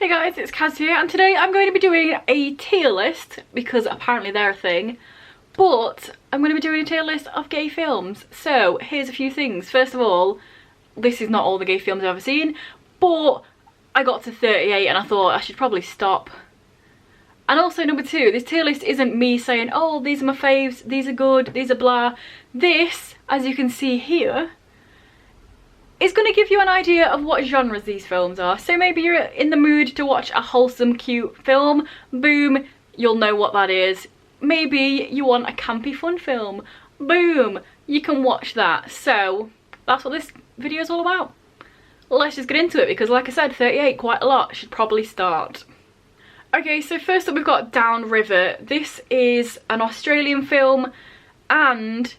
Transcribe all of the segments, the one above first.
Hey guys, it's Kaz here, and today I'm going to be doing a tier list, because apparently they're a thing, but I'm going to be doing a tier list of gay films. So here's a few things. First of all, this is not all the gay films I've ever seen, but I got to 38 and I thought I should probably stop. And also number two, this tier list isn't me saying, oh, these are my faves, these are good, these are blah. This, as you can see here, is going to give you an idea of what genres these films are. So maybe you're in the mood to watch a wholesome, cute film. Boom, you'll know what that is. Maybe you want a campy, fun film. Boom, you can watch that. So that's what this video is all about. Let's just get into it, because like I said, 38, quite a lot. Should probably start. Okay, so first up we've got Downriver. This is an Australian film, and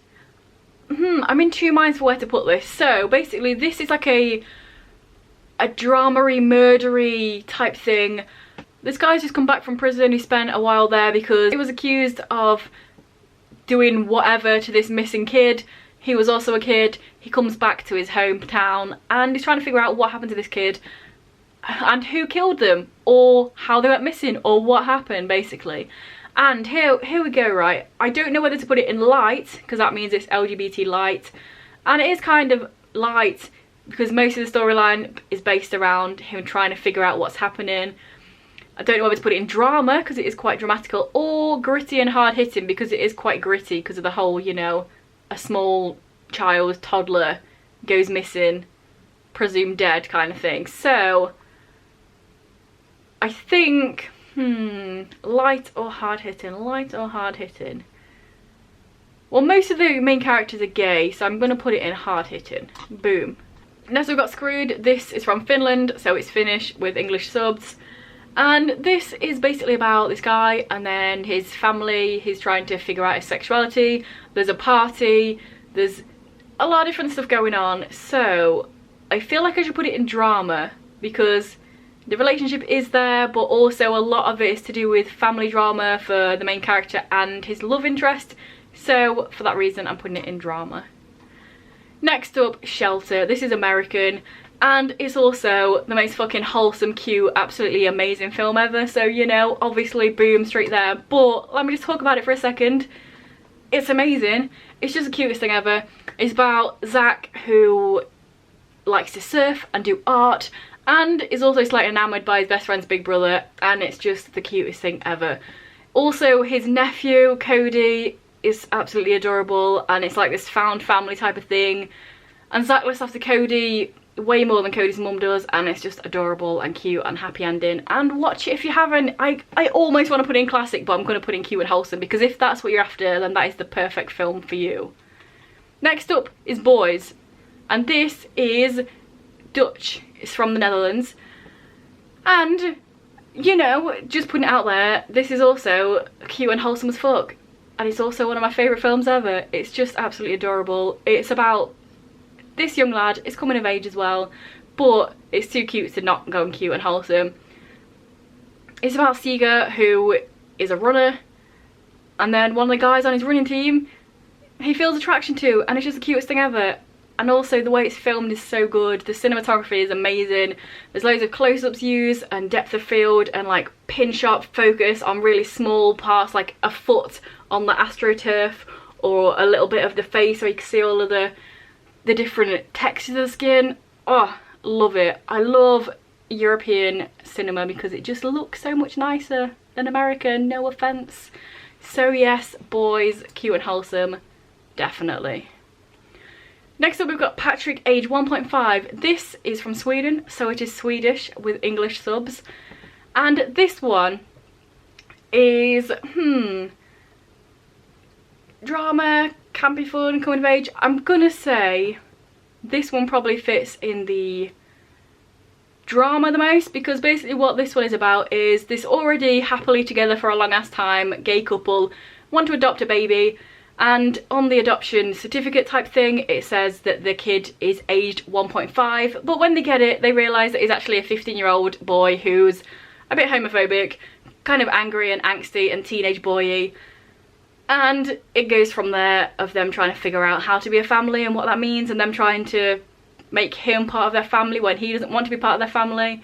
I'm in two minds for where to put this. So basically this is like a drama-y, murdery type thing. This guy's just come back from prison. He spent a while there because he was accused of doing whatever to this missing kid. He was also a kid. He comes back to his hometown and he's trying to figure out what happened to this kid and who killed them, or how they went missing, or what happened basically. And here we go, right? I don't know whether to put it in light, because that means it's LGBT light. And it is kind of light, because most of the storyline is based around him trying to figure out what's happening. I don't know whether to put it in drama, because it is quite dramatical, or gritty and hard-hitting, because it is quite gritty, because of the whole, you know, a small child, toddler, goes missing, presumed dead kind of thing. So, I think... light or hard-hitting? Light or hard-hitting? Well, most of the main characters are gay, so I'm going to put it in hard-hitting. Boom. Next we've got Screwed. This is from Finland, so it's Finnish with English subs. And this is basically about this guy and then his family. He's trying to figure out his sexuality. There's a party. There's a lot of different stuff going on. So I feel like I should put it in drama, because the relationship is there, but also a lot of it is to do with family drama for the main character and his love interest. So for that reason, I'm putting it in drama. Next up, Shelter. This is American, and it's also the most fucking wholesome, cute, absolutely amazing film ever. So, you know, obviously, boom, straight there. But let me just talk about it for a second. It's amazing. It's just the cutest thing ever. It's about Zach, who likes to surf and do art, and is also slightly enamoured by his best friend's big brother, and it's just the cutest thing ever. Also, his nephew, Cody, is absolutely adorable, and it's like this found family type of thing. And Zach looks after Cody way more than Cody's mum does, and it's just adorable and cute and happy ending. And watch it if you haven't. I almost want to put in classic, but I'm going to put in cute and wholesome, because if that's what you're after, then that is the perfect film for you. Next up is Boys, and this is Dutch. It's from the Netherlands, and you know, just putting it out there, this is also cute and wholesome as fuck, and it's also one of my favourite films ever. It's just absolutely adorable. It's about this young lad. It's coming of age as well, but it's too cute to not go cute and wholesome. It's about Seeger, who is a runner, and then one of the guys on his running team he feels attraction to, and it's just the cutest thing ever. And also the way it's filmed is so good. The cinematography is amazing. There's loads of close-ups used and depth of field and like pin sharp focus on really small parts, like a foot on the astroturf, or a little bit of the face so you can see all of the different textures of the skin. Oh, love it. I love European cinema because it just looks so much nicer than American, no offence. So yes, Boys, cute and wholesome, definitely. Next up we've got Patrick, age 1.5. This is from Sweden, so it is Swedish with English subs. And this one is, drama, campy fun, coming of age. I'm gonna say this one probably fits in the drama the most, because basically what this one is about is this already happily together for a long ass time gay couple want to adopt a baby. And on the adoption certificate type thing, it says that the kid is aged 1.5, but when they get it, they realise that he's actually a 15-year-old boy who's a bit homophobic, kind of angry and angsty and teenage boy-y. And it goes from there, of them trying to figure out how to be a family and what that means, and them trying to make him part of their family when he doesn't want to be part of their family.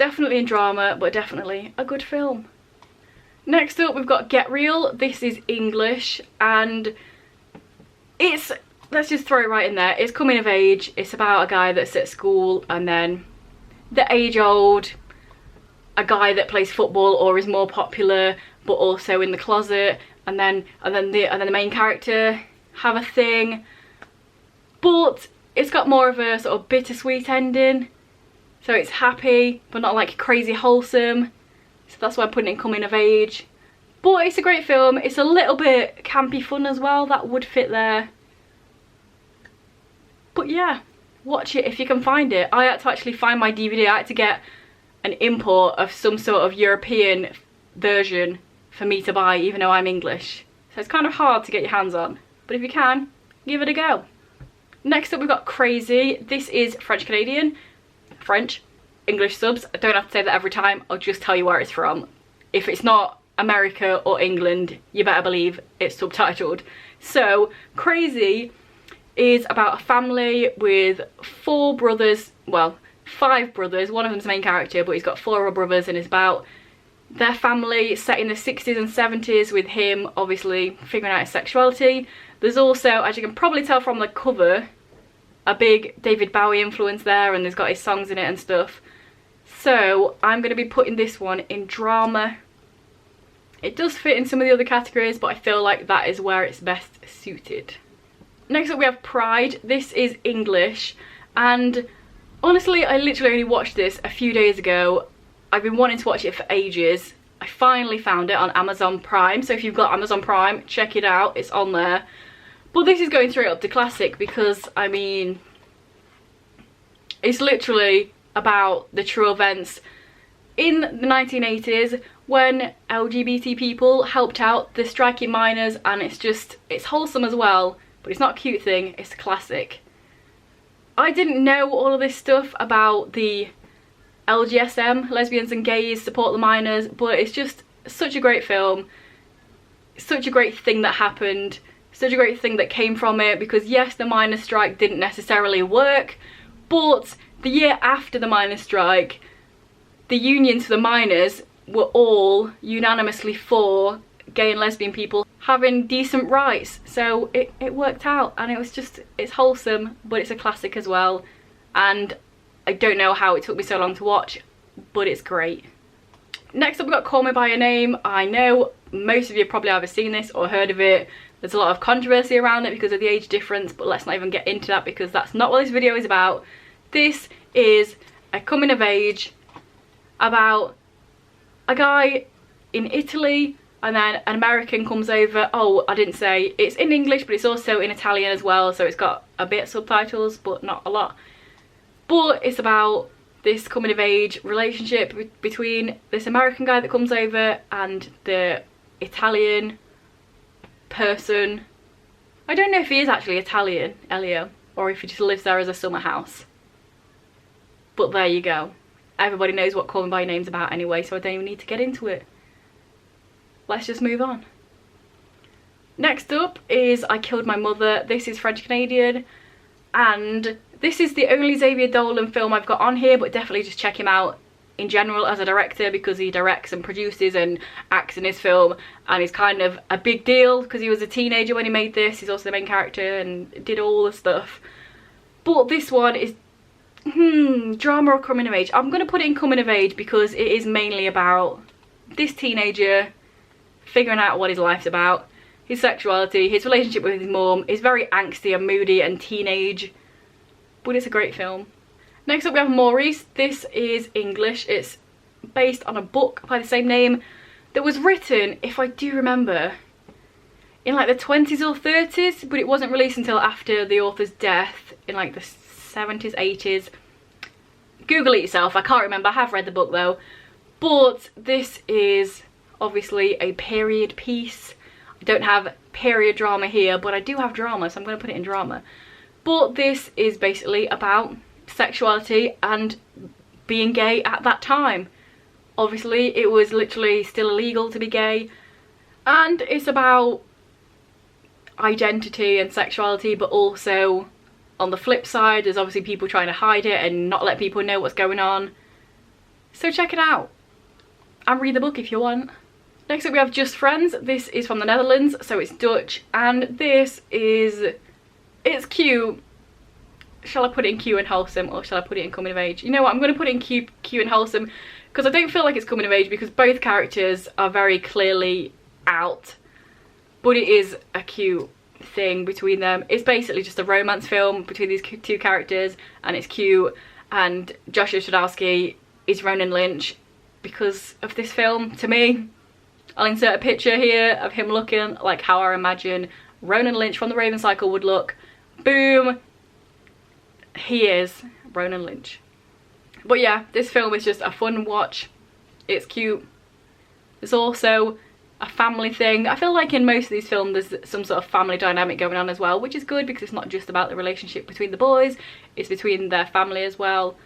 definitely in drama, but definitely a good film. Next up, we've got Get Real. This is English, and it's, let's just throw it right in there, it's coming of age. It's about a guy that's at school, and then the age old, a guy that plays football or is more popular but also in the closet, and then the main character have a thing, but it's got more of a sort of bittersweet ending. So it's happy but not like crazy wholesome, so that's why I'm putting it in coming of age. But it's a great film. It's a little bit campy fun as well, that would fit there. But yeah, watch it if you can find it. I had to actually find my DVD. I had to get an import of some sort of European version for me to buy, even though I'm English. So it's kind of hard to get your hands on, but if you can, give it a go. Next up, we've got Crazy. This is French Canadian. French, English subs. I don't have to say that every time, I'll just tell you where it's from. If it's not America or England, you better believe it's subtitled. So Crazy is about a family with 4 brothers, well, 5 brothers. One of them's the main character, but he's got 4 other brothers, and it's about their family set in the 60s and 70s, with him obviously figuring out his sexuality. There's also, as you can probably tell from the cover, a big David Bowie influence there, and there's got his songs in it and stuff. So I'm going to be putting this one in drama. It does fit in some of the other categories, but I feel like that is where it's best suited. Next up, we have Pride. This is English, and honestly, I literally only watched this a few days ago. I've been wanting to watch it for ages. I finally found it on Amazon Prime, so if you've got Amazon Prime, check it out, it's on there. But this is going straight up to classic because, I mean, it's literally about the true events in the 1980s when LGBT people helped out the striking miners, and it's wholesome as well, but it's not a cute thing, it's a classic. I didn't know all of this stuff about the LGSM, lesbians and gays support the miners, but it's just such a great film, such a great thing that happened, such a great thing that came from it, because yes, the miners' strike didn't necessarily work, but the year after the miners' strike, the unions for the miners were all unanimously for gay and lesbian people having decent rights, so it worked out, and it's wholesome, but it's a classic as well, and I don't know how it took me so long to watch, but it's great. Next up, we've got Call Me By Your Name. I know most of you probably either seen this or heard of it. There's a lot of controversy around it because of the age difference, but let's not even get into that because that's not what this video is about. This is a coming of age about a guy in Italy, and then an American comes over. Oh, I didn't say, it's in English, but it's also in Italian as well, so it's got a bit of subtitles, but not a lot. But it's about this coming of age relationship between this American guy that comes over and the Italian person. I don't know if he is actually Italian, Elio, or if he just lives there as a summer house. But there you go. Everybody knows what Call Me By Your Name's about anyway, so I don't even need to get into it. Let's just move on. Next up is I Killed My Mother. This is French Canadian, and this is the only Xavier Dolan film I've got on here, but definitely just check him out in general as a director, because he directs and produces and acts in his film, and he's kind of a big deal because he was a teenager when he made this. He's also the main character and did all the stuff. But this one is drama or coming of age. I'm going to put it in coming of age because it is mainly about this teenager figuring out what his life's about, his sexuality, his relationship with his mum. Is very angsty and moody and teenage, but it's a great film. Next up, we have Maurice. This is English. It's based on a book by the same name that was written, if I do remember, in like the 20s or 30s, but it wasn't released until after the author's death in like the 70s, 80s. Google it yourself, I can't remember. I have read the book though. But this is obviously a period piece. I don't have period drama here, but I do have drama, so I'm going to put it in drama. But this is basically about sexuality and being gay at that time. Obviously it was literally still illegal to be gay, and it's about identity and sexuality, but also on the flip side there's obviously people trying to hide it and not let people know what's going on. So check it out and read the book if you want. Next up we have Just Friends. This is from the Netherlands, so it's Dutch, and this is, it's cute. Shall I put it in cute and wholesome, or shall I put it in coming of age? You know what, I'm going to put it in cute and wholesome, because I don't feel like it's coming of age, because both characters are very clearly out, but it is a cute thing between them. It's basically just a romance film between these two characters, and it's cute, and Joshua Stradowski is Ronan Lynch because of this film, to me. I'll insert a picture here of him looking like how I imagine Ronan Lynch from The Raven Cycle would look. Boom! He is Ronan Lynch. But yeah, this film is just a fun watch. It's cute. There's also a family thing. I feel like in most of these films there's some sort of family dynamic going on as well, which is good because it's not just about the relationship between the boys, it's between their family as well,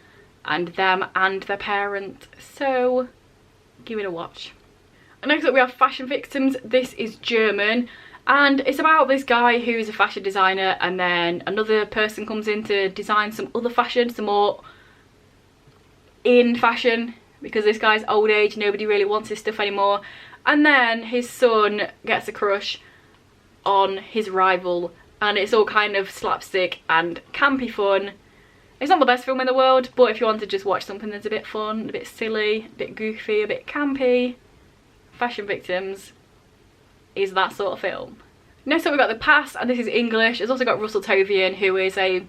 and them and their parent. So give it a watch. And next up we have Fashion Victims. This is German, and it's about this guy who's a fashion designer, and then another person comes in to design some other fashion, some more in fashion, because this guy's old age, nobody really wants his stuff anymore. And then his son gets a crush on his rival, and it's all kind of slapstick and campy fun. It's not the best film in the world, but if you want to just watch something that's a bit fun, a bit silly, a bit goofy, a bit campy, Fashion Victims is that sort of film. Next up we've got The Pass, and this is English. It's also got Russell Tovian, who is a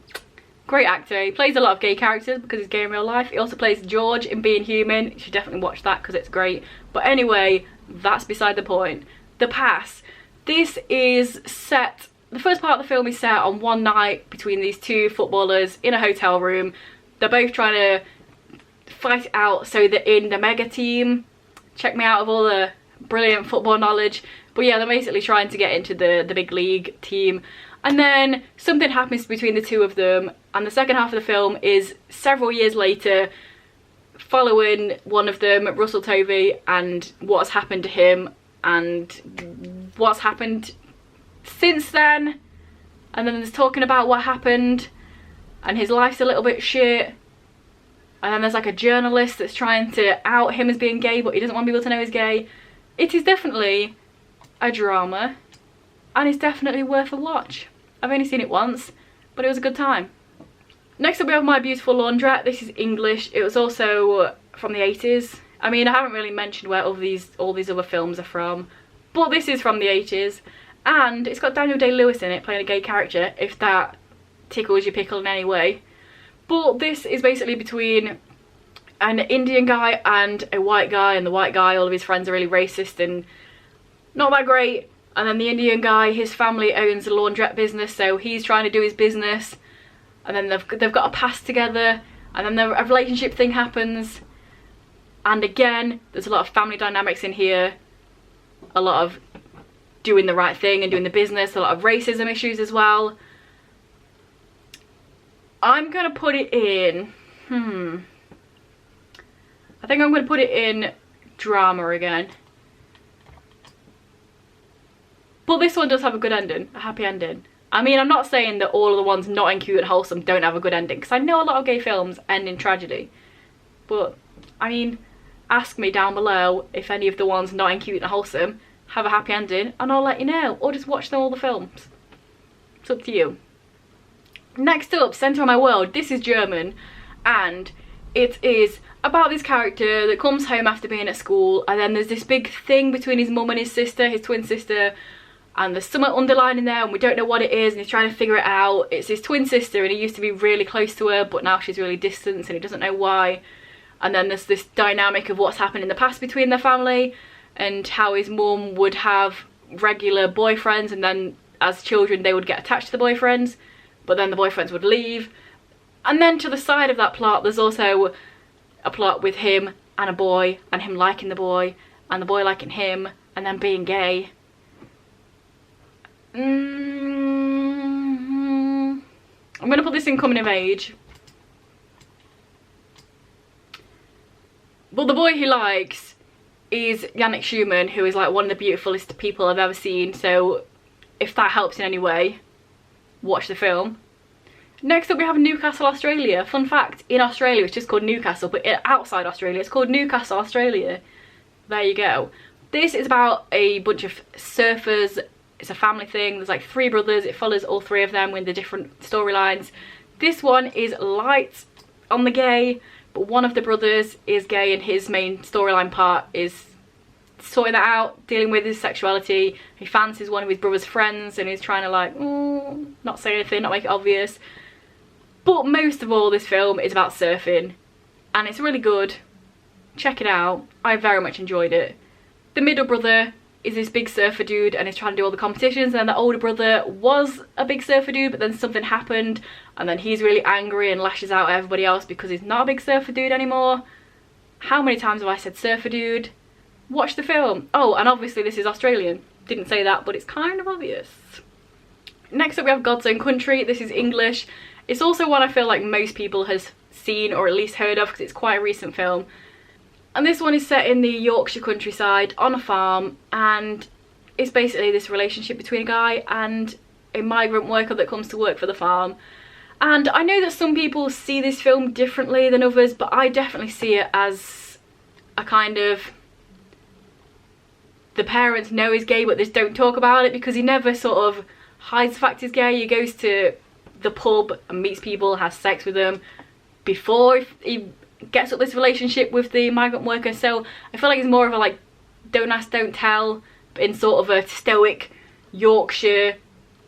great actor. He plays a lot of gay characters because he's gay in real life. He also plays George in Being Human. You should definitely watch that because it's great. But anyway, that's beside the point. The Pass. This is set, the first part of the film is set on one night between these two footballers in a hotel room. They're both trying to fight it out so they're in the mega team. Check me out of all the brilliant football knowledge. But yeah, they're basically trying to get into the big league team. And then something happens between the two of them, and the second half of the film is several years later, following one of them, Russell Tovey, and what's happened to him and what's happened since then. And then there's talking about what happened, and his life's a little bit shit. And then there's like a journalist that's trying to out him as being gay, but he doesn't want people to know he's gay. It is definitely a drama, and it's definitely worth a watch. I've only seen it once, but it was a good time. Next up we have My Beautiful Laundrette. This is English. It was also from the 80s. I mean, I haven't really mentioned where all these other films are from, but this is from the 80s, and it's got Daniel Day-Lewis in it playing a gay character, if that tickles your pickle in any way. But this is basically between an Indian guy and a white guy, and the white guy, all of his friends are really racist and not that great. And then the Indian guy, his family owns a laundrette business, so he's trying to do his business. And then they've got a past together, and then a relationship thing happens. And again, there's a lot of family dynamics in here. A lot of doing the right thing and doing the business. A lot of racism issues as well. I'm going to put it in... I think I'm going to put it in drama again. But this one does have a good ending, a happy ending. I mean, I'm not saying that all of the ones not in cute and wholesome don't have a good ending, because I know a lot of gay films end in tragedy. But, I mean, ask me down below if any of the ones not in cute and wholesome have a happy ending, and I'll let you know. Or just watch all the films. It's up to you. Next up, Centre of My World. This is German, and it is about this character that comes home after being at school, and then there's this big thing between his mum and his sister, his twin sister, and there's something underlining there and we don't know what it is, and he's trying to figure it out. It's his twin sister, and he used to be really close to her, but now she's really distant and he doesn't know why. And then there's this dynamic of what's happened in the past between their family, and how his mum would have regular boyfriends, and then as children they would get attached to the boyfriends, but then the boyfriends would leave. And then to the side of that plot there's also a plot with him and a boy, and him liking the boy, and the boy liking him, and then being gay. I'm gonna put this in coming of age. But the boy he likes is Yannick Schumann, who is like one of the beautifulest people I've ever seen, so if that helps in any way, watch the film. Next up we have Newcastle, Australia. Fun fact, in Australia it's just called Newcastle, but outside Australia it's called Newcastle, Australia. There you go. This is about a bunch of surfers. It's a family thing. There's like 3 brothers. It follows all 3 of them with the different storylines. This one is light on the gay, but one of the brothers is gay and his main storyline part is sorting that out, dealing with his sexuality. He fancies one of his brother's friends and he's trying to like, not say anything, not make it obvious. But most of all, this film is about surfing and it's really good. Check it out. I very much enjoyed it. The middle brother is this big surfer dude and he's trying to do all the competitions, and then the older brother was a big surfer dude, but then something happened and then he's really angry and lashes out at everybody else because he's not a big surfer dude anymore. How many times have I said surfer dude? Watch the film. Oh, and obviously this is Australian. Didn't say that, but it's kind of obvious. Next up we have God's Own Country. This is English. It's also one I feel like most people has seen or at least heard of because it's quite a recent film. And this one is set in the Yorkshire countryside on a farm, and it's basically this relationship between a guy and a migrant worker that comes to work for the farm. And I know that some people see this film differently than others, but I definitely see it as a kind of, the parents know he's gay but they just don't talk about it, because he never sort of hides the fact he's gay. He goes to the pub and meets people, has sex with them before he gets up this relationship with the migrant worker. So I feel like it's more of a like don't ask, don't tell, in sort of a stoic Yorkshire,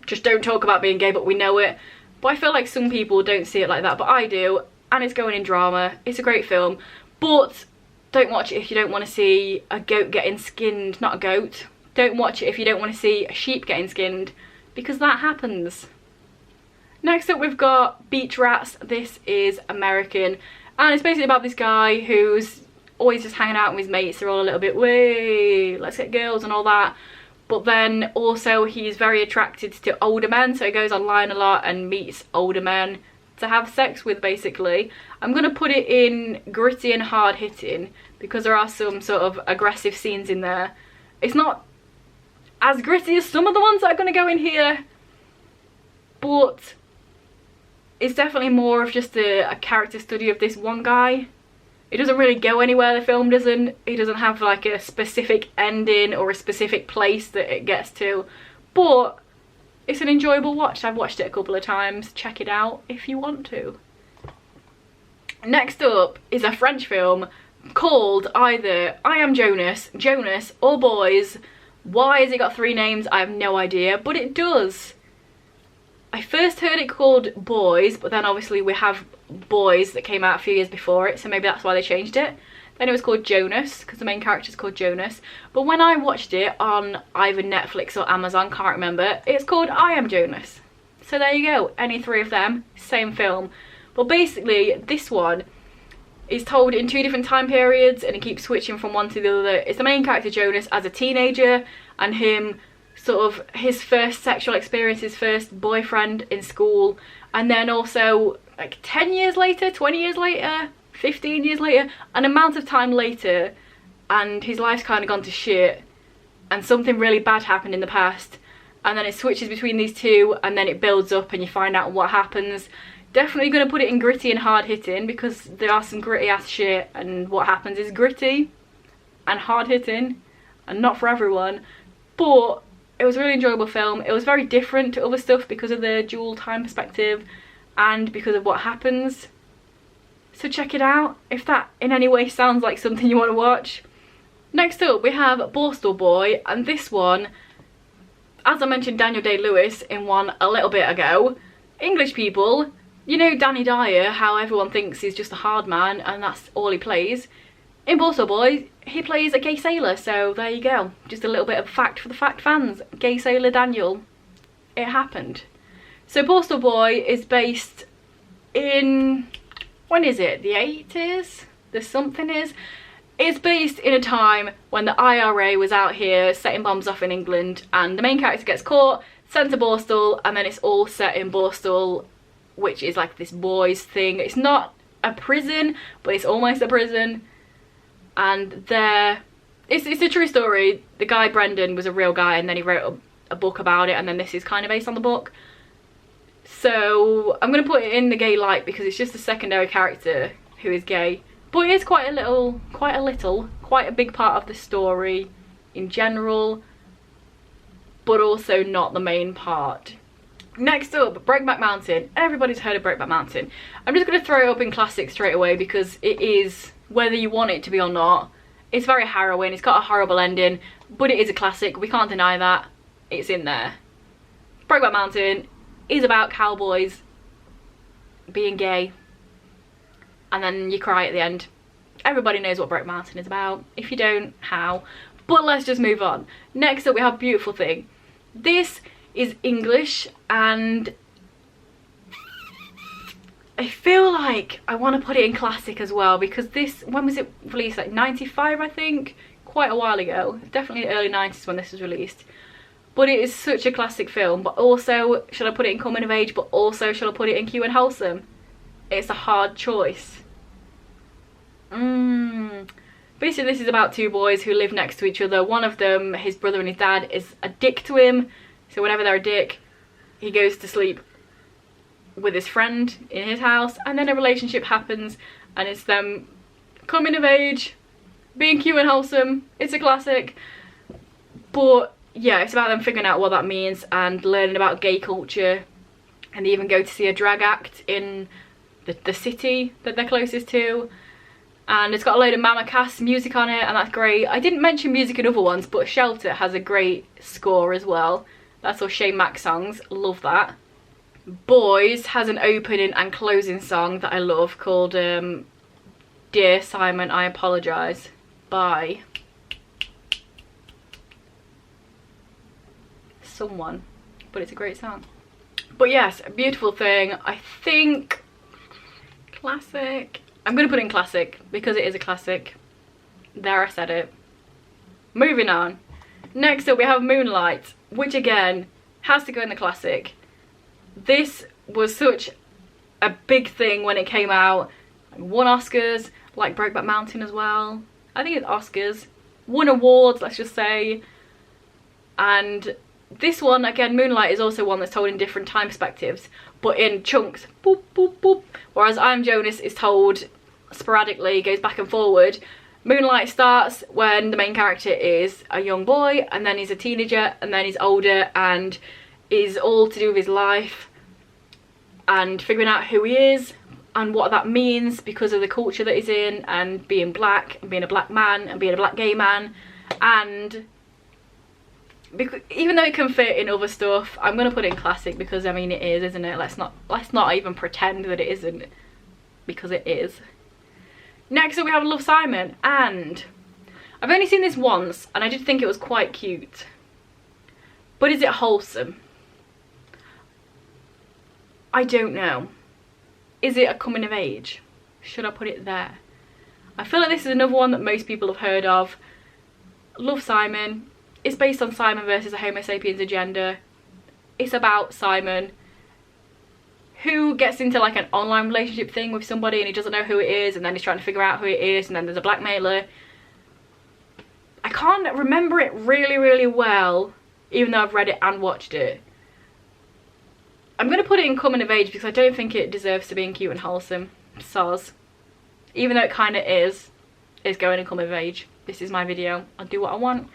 just don't talk about being gay but we know it. But I feel like some people don't see it like that, but I do, and it's going in drama. It's a great film, but don't watch it if you don't want to see a goat getting skinned. Not a goat. Don't watch it if you don't want to see a sheep getting skinned, because that happens. Next up we've got Beach Rats. This is American, and it's basically about this guy who's always just hanging out with his mates. They're all a little bit, way, let's get girls and all that. But then also he's very attracted to older men, so he goes online a lot and meets older men to have sex with, basically. I'm going to put it in gritty and hard hitting because there are some sort of aggressive scenes in there. It's not as gritty as some of the ones that are going to go in here, but it's definitely more of just a character study of this one guy. It doesn't really go anywhere, the film doesn't. It doesn't have like a specific ending or a specific place that it gets to, but it's an enjoyable watch. I've watched it a couple of times. Check it out if you want to. Next up is a French film called either I Am Jonas, Jonas, or Boys. Why has it got 3 names? I have no idea, but it does. I first heard it called Boys, but then obviously we have Boys that came out a few years before it, so maybe that's why they changed it. Then it was called Jonas, because the main character is called Jonas. But when I watched it on either Netflix or Amazon, can't remember, it's called I Am Jonas. So there you go, any 3 of them, same film. But basically, this one is told in 2 different time periods, and it keeps switching from one to the other. It's the main character Jonas as a teenager, and him sort of his first sexual experience, his first boyfriend in school, and then also like 10 years later, 20 years later, 15 years later, an amount of time later, and his life's kind of gone to shit and something really bad happened in the past, and then it switches between these 2 and then it builds up and you find out what happens. Definitely going to put it in gritty and hard hitting because there are some gritty ass shit, and what happens is gritty and hard hitting and not for everyone. But it was a really enjoyable film. It was very different to other stuff because of the dual time perspective and because of what happens. So check it out if that in any way sounds like something you want to watch. Next up we have Borstal Boy, and this one, as I mentioned Daniel Day-Lewis in one a little bit ago, English people, you know Danny Dyer, how everyone thinks he's just a hard man and that's all he plays. In Borstal Boy, he plays a gay sailor, so there you go. Just a little bit of fact for the fact fans. Gay sailor Daniel. It happened. So Borstal Boy is based in, when is it? The 80s? The something is? It's based in a time when the IRA was out here setting bombs off in England, and the main character gets caught, sent to Borstal, and then it's all set in Borstal, which is like this boys thing. It's not a prison, but it's almost a prison. And it's a true story. The guy Brendan was a real guy, and then he wrote a book about it, and then this is kind of based on the book. So I'm going to put it in the gay light because it's just a secondary character who is gay. But it is quite a big part of the story in general, but also not the main part. Next up, Brokeback Mountain. Everybody's heard of Brokeback Mountain. I'm just going to throw it up in classic straight away because it is, whether you want it to be or not, it's very harrowing. It's got a horrible ending, but it is a classic. We can't deny that. It's in there. Brokeback Mountain is about cowboys being gay, and then you cry at the end. Everybody knows what Brokeback Mountain is about. If you don't, how? But let's just move on. Next up we have Beautiful Thing. This is English, and I feel like I want to put it in classic as well because this, when was it released? Like 95, I think? Quite a while ago. Definitely the early 90s when this was released. But it is such a classic film. But also, should I put it in coming of age? But also, should I put it in cute and wholesome? It's a hard choice. Basically, this is about two boys who live next to each other. One of them, his brother and his dad, is a dick to him. So whenever they're a dick, he goes to sleep with his friend in his house. And then a relationship happens. And it's them coming of age, being cute and wholesome. It's a classic. But yeah, it's about them figuring out what that means and learning about gay culture. And they even go to see a drag act in the city that they're closest to. And it's got a load of Mama Cass music on it, and that's great. I didn't mention music in other ones, but Shelter has a great score as well. That's all Shane Mack songs, love that. Boys has an opening and closing song that I love called Dear Simon, I Apologise by someone, but it's a great song. But yes, A Beautiful Thing, I think classic. I'm going to put in classic because it is a classic. There, I said it. Moving on. Next up we have Moonlight, which again has to go in the classic. This was such a big thing when it came out. It won Oscars, like Brokeback Mountain as well. I think it's Oscars. Won awards, let's just say. And this one, again, Moonlight is also one that's told in different time perspectives, but in chunks. Boop, boop, boop. Whereas I Am Jonas is told sporadically, goes back and forward. Moonlight starts when the main character is a young boy, and then he's a teenager, and then he's older, and is all to do with his life and figuring out who he is and what that means because of the culture that he's in, and being black, and being a black man, and being a black gay man. And because, even though it can fit in other stuff, I'm going to put it in classic because, I mean, it is, isn't it? Let's not even pretend that it isn't, because it is. Next up we have Love, Simon, and I've only seen this once and I did think it was quite cute. But is it wholesome? I don't know. Is it a coming of age? Should I put it there? I feel like this is another one that most people have heard of. Love, Simon. It's based on Simon versus the Homo sapiens agenda. It's about Simon, who gets into like an online relationship thing with somebody and he doesn't know who it is, and then he's trying to figure out who it is, and then there's a blackmailer. I can't remember it really well, even though I've read it and watched it. I'm going to put it in coming of age because I don't think it deserves to be in cute and wholesome. Soz. Even though it kind of is going in coming of age. This is my video. I'll do what I want.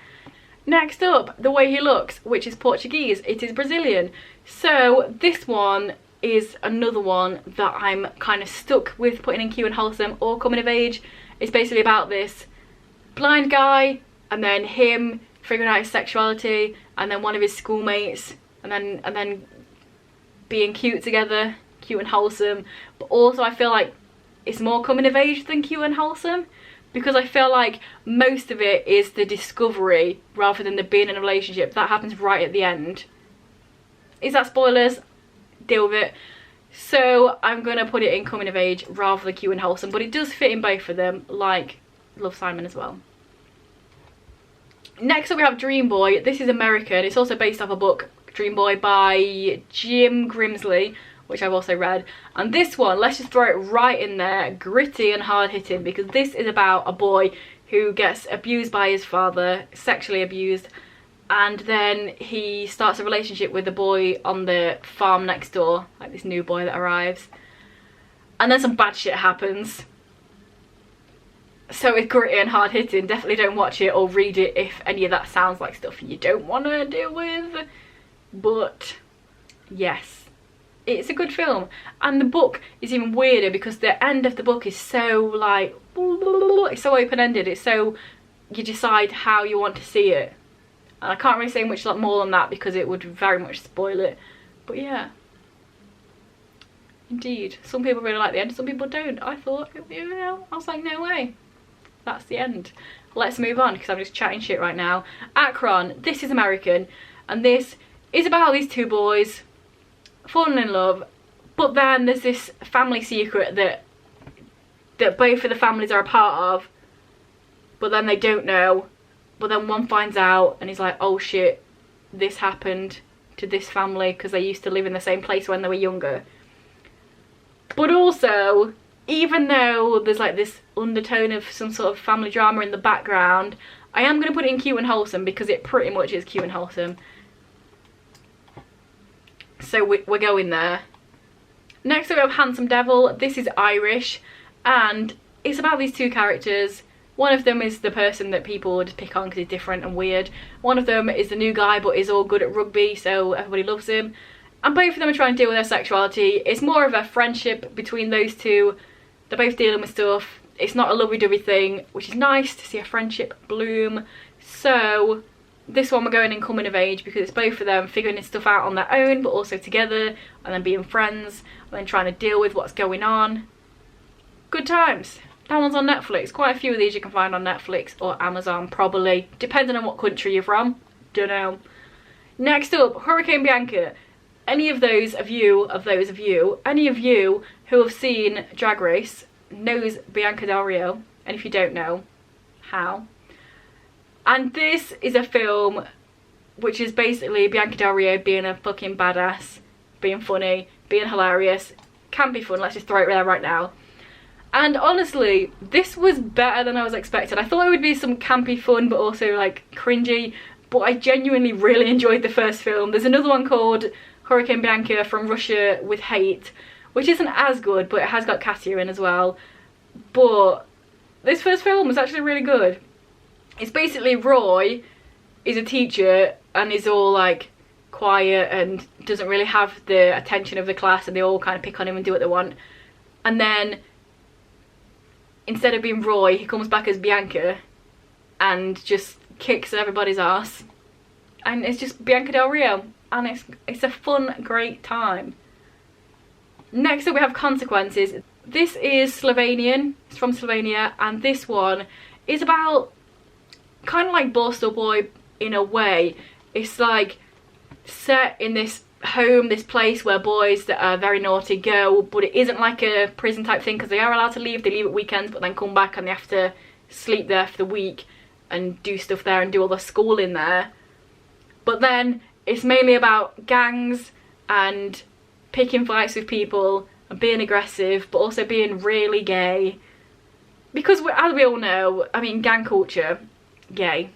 Next up, The Way He Looks, which is Portuguese. It is Brazilian. So this one is another one that I'm kind of stuck with putting in cute and wholesome or coming of age. It's basically about this blind guy and then him figuring out his sexuality, and then one of his schoolmates, and then being cute together, cute and wholesome. But also I feel like it's more coming of age than cute and wholesome, because I feel like most of it is the discovery rather than the being in a relationship. That happens right at the end. Is that spoilers? Deal with it. So I'm gonna put it in coming of age rather than cute and wholesome, but it does fit in both of them, like Love, Simon as well. Next up we have Dream Boy. This is American. It's also based off a book, Dream Boy, by Jim Grimsley, which I've also read. And this one, let's just throw it right in there, gritty and hard hitting, because this is about a boy who gets abused by his father, sexually abused, and then he starts a relationship with the boy on the farm next door, like this new boy that arrives, and then some bad shit happens. So it's gritty and hard hitting. Definitely don't watch it or read it if any of that sounds like stuff you don't want to deal with. But yes, it's a good film. And the book is even weirder because the end of the book is so like, it's so open-ended. It's so, you decide how you want to see it. And I can't really say much more than that because it would very much spoil it. But yeah. Indeed. Some people really like the end, some people don't. I thought, you know, I was like, no way. That's the end. Let's move on because I'm just chatting shit right now. Akron, this is American, and this is about these two boys falling in love, but then there's this family secret that both of the families are a part of, but then they don't know, but then one finds out and he's like, oh shit, this happened to this family because they used to live in the same place when they were younger. But also, even though there's like this undertone of some sort of family drama in the background, I am going to put it in cute and wholesome because it pretty much is cute and wholesome. So we're going there. Next up we have Handsome Devil. This is Irish, and it's about these two characters. One of them is the person that people would pick on because he's different and weird. One of them is the new guy but is all good at rugby, so everybody loves him. And both of them are trying to deal with their sexuality. It's more of a friendship between those two. They're both dealing with stuff. It's not a lovey-dovey thing, which is nice to see a friendship bloom. So this one we're going in coming of age because it's both of them figuring this stuff out on their own but also together, and then being friends and then trying to deal with what's going on. Good times. That one's on Netflix. Quite a few of these you can find on Netflix or Amazon probably, depending on what country you're from. Don't know. Next up, Hurricane Bianca. Any of those of you who have seen Drag Race knows Bianca Del Rio, and if you don't know, how? And this is a film which is basically Bianca Del Rio being a fucking badass, being funny, being hilarious, can be fun, let's just throw it there right now. And honestly, this was better than I was expecting. I thought it would be some campy fun but also like cringy, but I genuinely really enjoyed the first film. There's another one called Hurricane Bianca from Russia with Hate, which isn't as good, but it has got Katya in as well. But this first film was actually really good. It's basically Roy is a teacher and is all like quiet and doesn't really have the attention of the class, and they all kind of pick on him and do what they want. And then instead of being Roy, he comes back as Bianca and just kicks everybody's ass. And it's just Bianca Del Rio. And it's a fun, great time. Next up we have Consequences. This is Slovenian, it's from Slovenia, and this one is about kind of like Borstal Boy in a way. It's like set in this home, this place where boys that are very naughty go, but it isn't like a prison type thing because they are allowed to leave. They leave at weekends but then come back and they have to sleep there for the week and do stuff there and do all their schooling there. But then it's mainly about gangs and picking fights with people and being aggressive, but also being really gay. Because as we all know, I mean, gang culture, gay.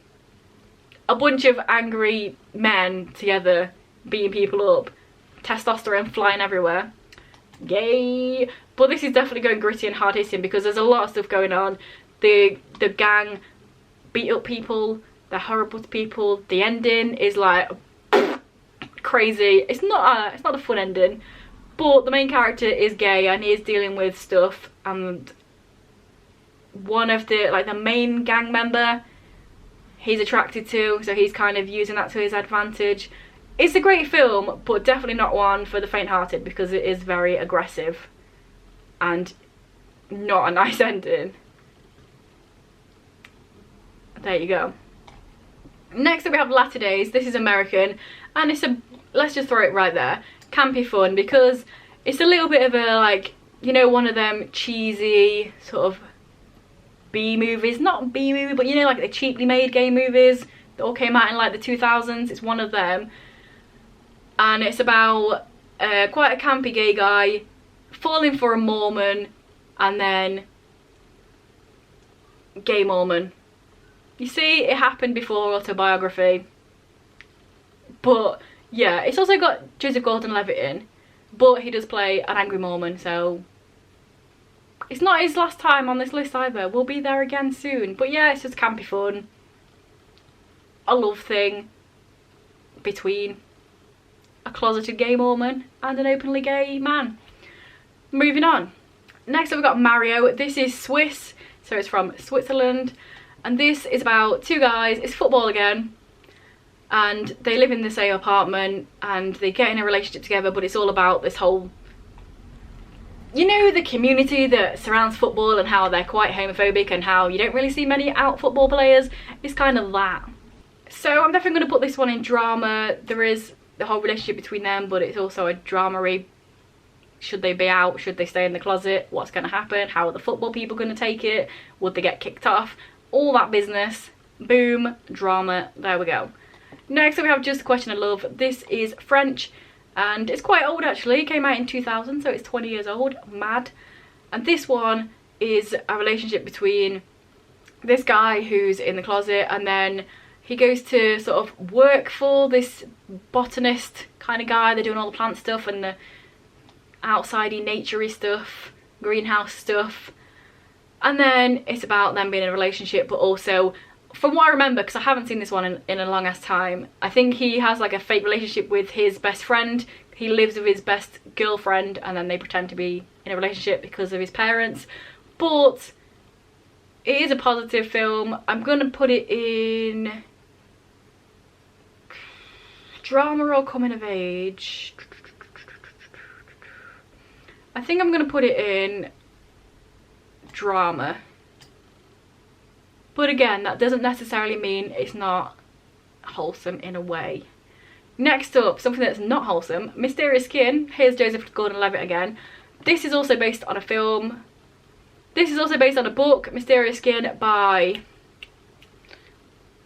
A bunch of angry men together beating people up, testosterone flying everywhere. Gay. But this is definitely going gritty and hard hitting because there's a lot of stuff going on. The gang beat up people, they're horrible to people. The ending is like crazy. It's not a fun ending, but the main character is gay and he is dealing with stuff, and one of the main gang member he's attracted to, so he's kind of using that to his advantage. It's a great film, but definitely not one for the faint-hearted because it is very aggressive and not a nice ending. There you go. Next up we have Latter Days. This is American, and it's let's just throw it right there, campy fun, because it's a little bit of a, like, you know, one of them cheesy sort of B movies, not B movie, but you know, like the cheaply made gay movies that all came out in like the 2000s. It's one of them, and it's about quite a campy gay guy falling for a Mormon, and then gay Mormon. You see, it happened before autobiography. But yeah, it's also got Joseph Gordon-Levitt in, but he does play an angry Mormon, so it's not his last time on this list either. We'll be there again soon. But yeah, it's just campy fun. A love thing between a closeted gay Mormon and an openly gay man. Moving on. Next up we've got Mario. This is Swiss, so it's from Switzerland. And this is about two guys, it's football again. And they live in the same apartment and they get in a relationship together, but it's all about this whole, you know, the community that surrounds football and how they're quite homophobic and how you don't really see many out football players. It's kind of that. So I'm definitely going to put this one in drama. There is the whole relationship between them, but it's also a drama-y. Should they be out? Should they stay in the closet? What's going to happen? How are the football people going to take it? Would they get kicked off? All that business. Boom. Drama. There we go. Next up we have Just a Question of Love. This is French and it's quite old actually. It came out in 2000, so it's 20 years old. Mad. And this one is a relationship between this guy who's in the closet and then he goes to sort of work for this botanist kind of guy. They're doing all the plant stuff and the outsidey, naturey stuff, greenhouse stuff. And then it's about them being in a relationship, but also, from what I remember, because I haven't seen this one in a long ass time, I think he has like a fake relationship with his best friend. He lives with his best girlfriend and then they pretend to be in a relationship because of his parents. But it is a positive film. I'm going to put it in drama or coming of age. I think I'm going to put it in drama. But again, that doesn't necessarily mean it's not wholesome in a way. Next up, something that's not wholesome, Mysterious Skin. Here's Joseph Gordon-Levitt again. This is also based on a film. This is also based on a book, Mysterious Skin, by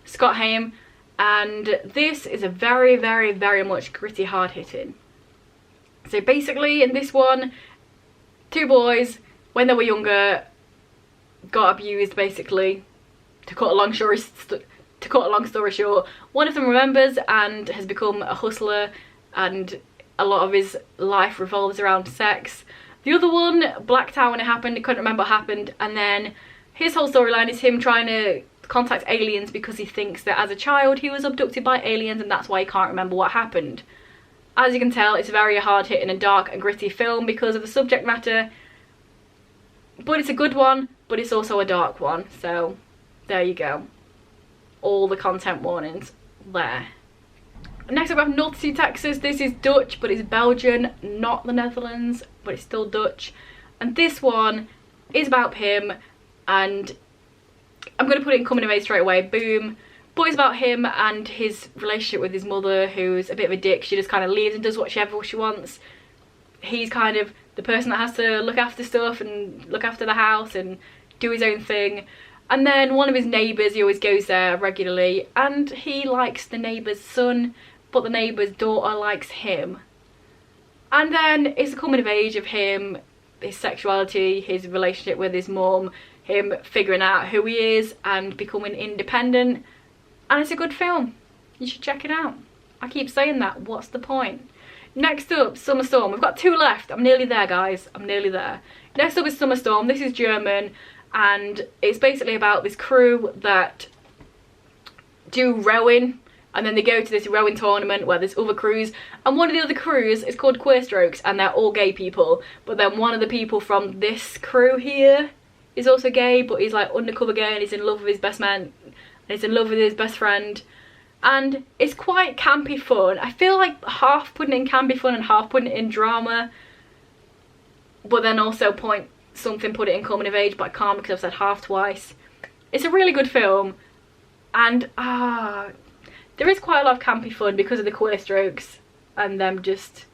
Scott Haim. And this is a very, very, very much gritty, hard-hitting. So basically, in this one, two boys, when they were younger, got abused, basically. To cut a long story short, one of them remembers and has become a hustler, and a lot of his life revolves around sex. The other one blacked out when it happened, he couldn't remember what happened, and then his whole storyline is him trying to contact aliens because he thinks that as a child he was abducted by aliens and that's why he can't remember what happened. As you can tell, it's a very hard-hitting and dark and gritty film because of the subject matter, but it's a good one, but it's also a dark one, so there you go. All the content warnings there. Next up we have North Sea, Texas. This is Dutch, but it's Belgian, not the Netherlands, but it's still Dutch. And this one is about him, and I'm going to put it in coming of age straight away, boom. But it's about him and his relationship with his mother, who's a bit of a dick. She just kind of leaves and does whatever she wants. He's kind of the person that has to look after stuff and look after the house and do his own thing. And then one of his neighbours, he always goes there regularly, and he likes the neighbour's son, but the neighbour's daughter likes him. And then it's the coming of age of him, his sexuality, his relationship with his mum, him figuring out who he is and becoming independent. And it's a good film. You should check it out. I keep saying that, what's the point? Next up, Summer Storm. We've got two left. I'm nearly there, guys. I'm nearly there. Next up is Summer Storm. This is German. And it's basically about this crew that do rowing, and then they go to this rowing tournament where there's other crews, and one of the other crews is called Queer Strokes, and they're all gay people, but then one of the people from this crew here is also gay, but he's like undercover gay and he's in love with his best man and he's in love with his best friend, and it's quite campy fun. I feel like half putting it in campy fun and half putting it in drama, but then also put it in coming of age, but I can't because I've said half twice. It's a really good film, and there is quite a lot of campy fun because of the Queer Strokes and them just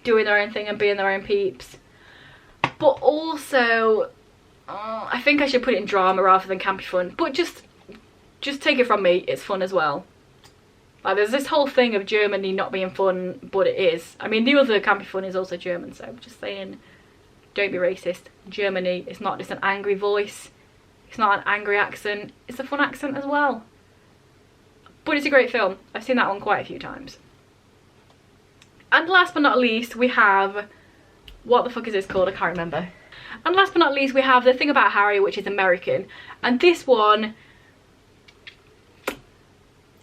doing their own thing and being their own peeps. But also, I think I should put it in drama rather than campy fun, but just take it from me, it's fun as well. Like, there's this whole thing of Germany not being fun, but it is. I mean, the other campy fun is also German, so I'm just saying, don't be racist. Germany is not just an angry voice. It's not an angry accent. It's a fun accent as well. but it's a great film. I've seen that one quite a few times. And last but not least, we have, what the fuck is this called? I can't remember. And last but not least, we have The Thing About Harry, which is American. And this one,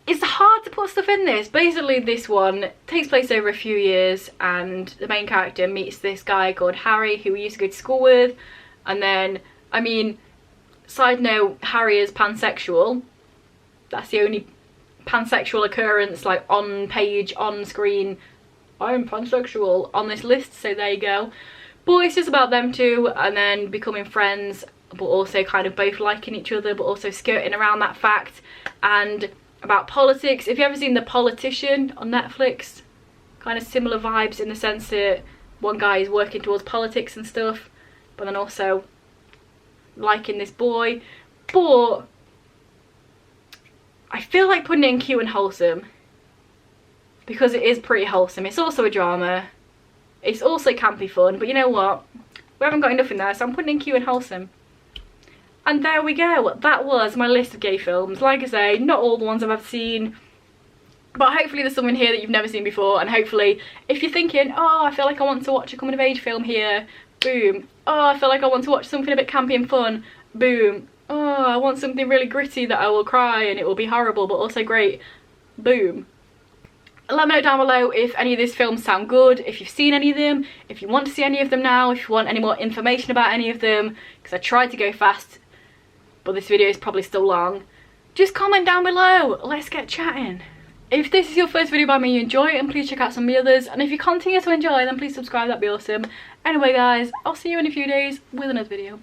it's hard to put stuff in this. Basically, this one takes place over a few years, and the main character meets this guy called Harry, who he used to go to school with. And then, I mean, side note, Harry is pansexual. That's the only pansexual occurrence, like, on page, on screen. I'm pansexual on this list, so there you go. But it's just about them two, and then becoming friends, but also kind of both liking each other, but also skirting around that fact. And about politics. If you've ever seen The Politician on Netflix, kind of similar vibes in the sense that one guy is working towards politics and stuff, but then also liking this boy. But I feel like putting it in cute and wholesome, because it is pretty wholesome. It's also a drama. It's also campy fun, but you know what? We haven't got enough in there, so I'm putting in cute and wholesome. And there we go. That was my list of gay films. Like I say, not all the ones I've ever seen, but hopefully there's something here that you've never seen before. And hopefully, if you're thinking, oh, I feel like I want to watch a coming of age film here, boom. Oh, I feel like I want to watch something a bit campy and fun, boom. Oh, I want something really gritty that I will cry and it will be horrible but also great, boom. Let me know down below if any of these films sound good, if you've seen any of them, if you want to see any of them now, if you want any more information about any of them, because I tried to go fast, but this video is probably still long. Just comment down below, let's get chatting. If this is your first video by me, you enjoy it, and please check out some of the others, and if you continue to enjoy, then please subscribe, that'd be awesome. Anyway guys, I'll see you in a few days with another video.